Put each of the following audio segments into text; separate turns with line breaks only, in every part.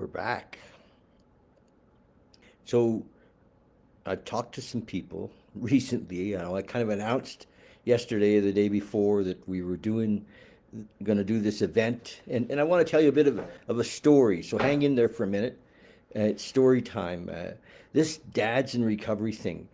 We're back. So I've talked to some people recently. I kind of announced yesterday or the day before that we were going to do this event, and I want to tell you a bit of a story. So hang in there for a minute. It's story time. This dads in recovery thing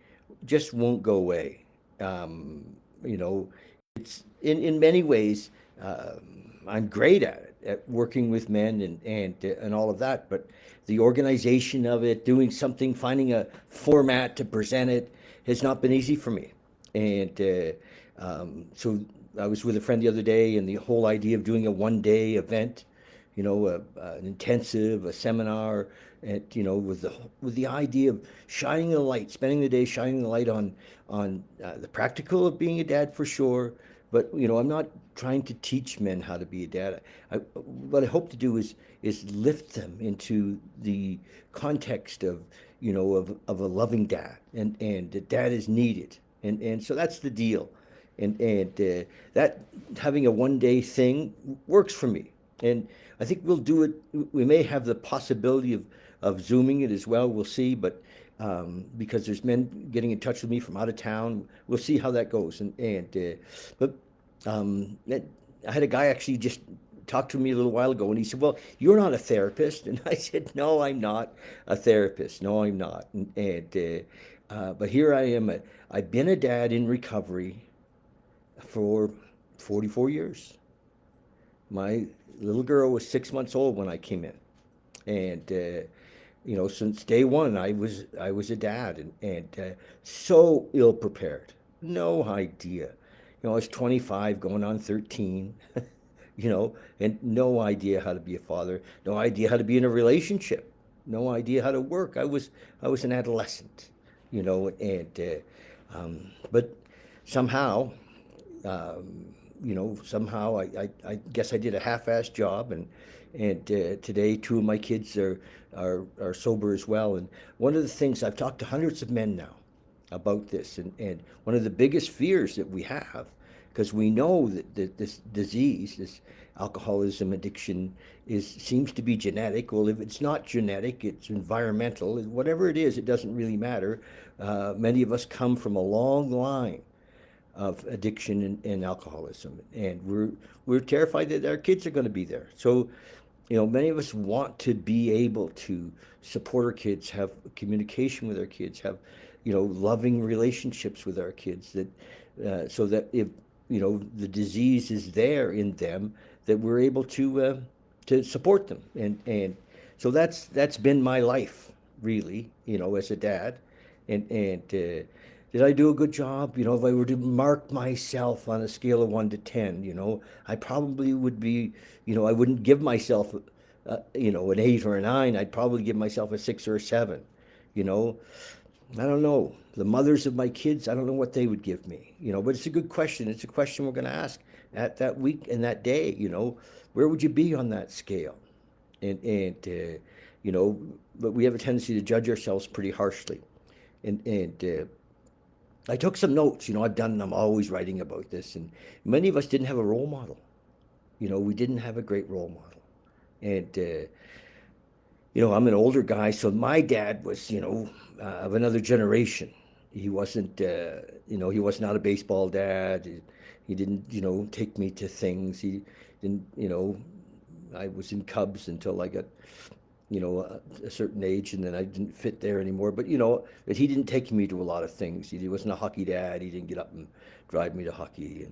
just won't go away. Um, you know, it's in many ways. I'm great at it, at working with men and all of that. But the organization of it, doing something, finding a format to present it, has not been easy for me. And so I was with a friend the other day, and the whole idea of doing a 1 day event, an intensive, a seminar, and with the idea of shining the light, spending the day shining the light on the practical of being a dad for sure. But I'm not trying to teach men how to be a dad. What I hope to do is lift them into the context of of a loving dad, and that dad is needed, and so that's the deal, and that having a 1 day thing works for me, and I think we'll do it. We may have the possibility of zooming it as well. We'll see, but because there's men getting in touch with me from out of town, we'll see how that goes. But I had a guy actually just talk to me a little while ago, and he said, "Well, you're not a therapist," and I said, "No, I'm not a therapist. No, I'm not." But here I am. I've been a dad in recovery for 44 years. My little girl was 6 months old when I came in, and since day one, I was a dad, and so ill prepared. No idea. I was 25, going on 13. And no idea how to be a father. No idea how to be in a relationship. No idea how to work. I was an adolescent. But somehow somehow I guess I did a half-assed job, and today two of my kids are sober as well. And one of the things, I've talked to hundreds of men now about this, and one of the biggest fears that we have, because we know that this disease, this alcoholism addiction, seems to be genetic. Well, if it's not genetic, it's environmental. Whatever it is, it doesn't really matter. Many of us come from a long line of addiction and alcoholism, and we're terrified that our kids are going to be there. So, many of us want to be able to support our kids, have communication with our kids, have loving relationships with our kids, that so that if the disease is there in them, that we're able to support them, and so that's been my life, really, as a dad. And did I do a good job? If I were to mark myself on a scale of 1 to 10, I probably would be, I wouldn't give myself, an 8 or a 9. I'd probably give myself a 6 or a 7. You know, I don't know. The mothers of my kids, I don't know what they would give me. But it's a good question. It's a question we're going to ask at that week and that day. Where would you be on that scale? And you know, but we have a tendency to judge ourselves pretty harshly. And I took some notes. I'm always writing about this, and many of us didn't have a role model. We didn't have a great role model. And I'm an older guy, so my dad was, of another generation. He wasn't, he was not a baseball dad. He didn't, take me to things. He didn't, I was in Cubs until I got, a certain age, and then I didn't fit there anymore. But he didn't take me to a lot of things. He wasn't a hockey dad. He didn't get up and drive me to hockey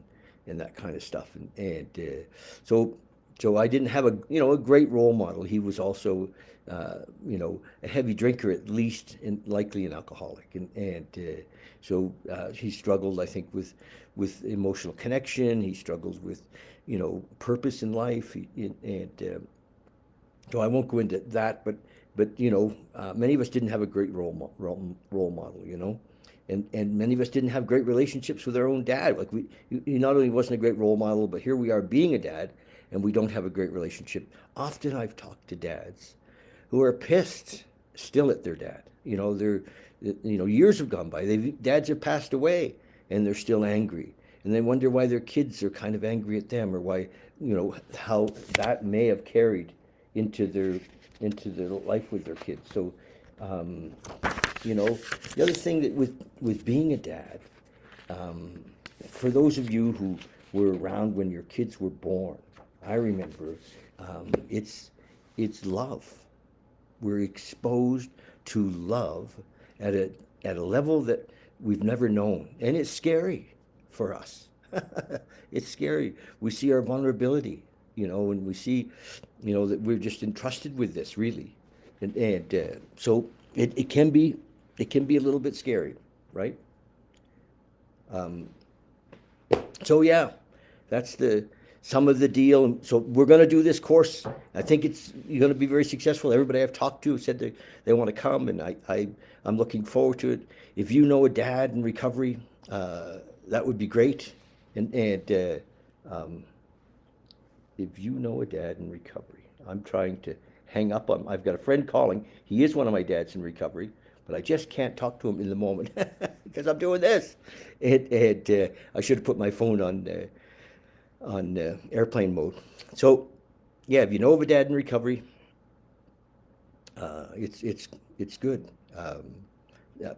and that kind of stuff. So I didn't have a great role model. He was also, a heavy drinker, at least, and likely an alcoholic. So he struggled, I think, with emotional connection. He struggled with, purpose in life. So I won't go into that, but many of us didn't have a great role model, and many of us didn't have great relationships with our own dad. Like he not only wasn't a great role model, but here we are being a dad, and we don't have a great relationship. Often I've talked to dads who are pissed still at their dad. Years have gone by. Dads have passed away, and they're still angry, and they wonder why their kids are kind of angry at them, or why, how that may have carried into into their life with their kids. So, um, the other thing that with being a dad, for those of you who were around when your kids were born, I remember it's love. We're exposed to love at a level that we've never known, and it's scary for us. It's scary. We see our vulnerability, and we see, that we're just entrusted with this, really, and so it can be a little bit scary, right? So yeah, that's some of the deal. So we're going to do this course. I think it's you're going to be very successful. Everybody I've talked to said they want to come, and I'm looking forward to it. If you know a dad in recovery, that would be great. And if you know a dad in recovery, I'm trying to hang up on. I've got a friend calling. He is one of my dads in recovery, but I just can't talk to him in the moment because I'm doing this. And I should have put my phone on airplane mode. So, yeah, if you know of a dad in recovery, it's good.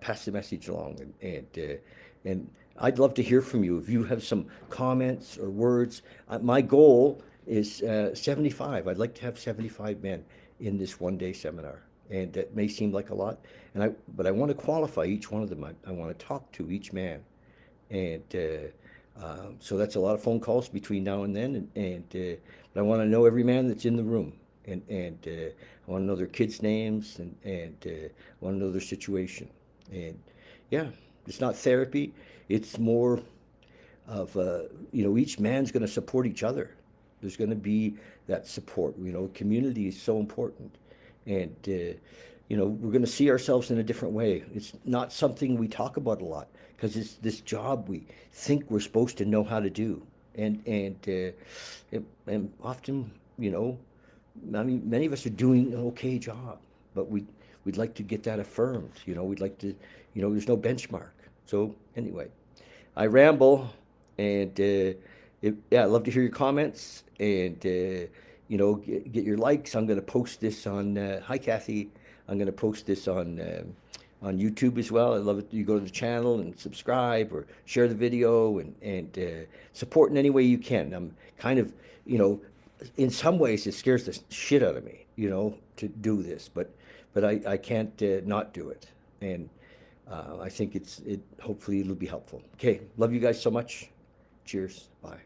Pass the message along, and I'd love to hear from you if you have some comments or words. My goal is 75. I'd like to have 75 men in this one-day seminar, and that may seem like a lot, but I want to qualify each one of them. I want to talk to each man, and so that's a lot of phone calls between now and then, and but I want to know every man that's in the room, and I want to know their kids' names, and I want to know their situation, and yeah, it's not therapy. It's more of each man's going to support each other. There's going to be that support. Community is so important, and we're going to see ourselves in a different way. It's not something we talk about a lot because it's this job we think we're supposed to know how to do, and often, I mean, many of us are doing an okay job, but we'd like to get that affirmed. We'd like to, there's no benchmark. So anyway, I ramble, and yeah, I'd love to hear your comments, and get your likes. I'm going to post this on. Hi, Kathy. I'm going to post this on YouTube as well. I love it. You go to the channel and subscribe or share the video, and support in any way you can. I'm kind of, in some ways it scares the shit out of me, to do this, but I can't not do it, and I think it hopefully it'll be helpful. Okay, love you guys so much. Cheers. Bye.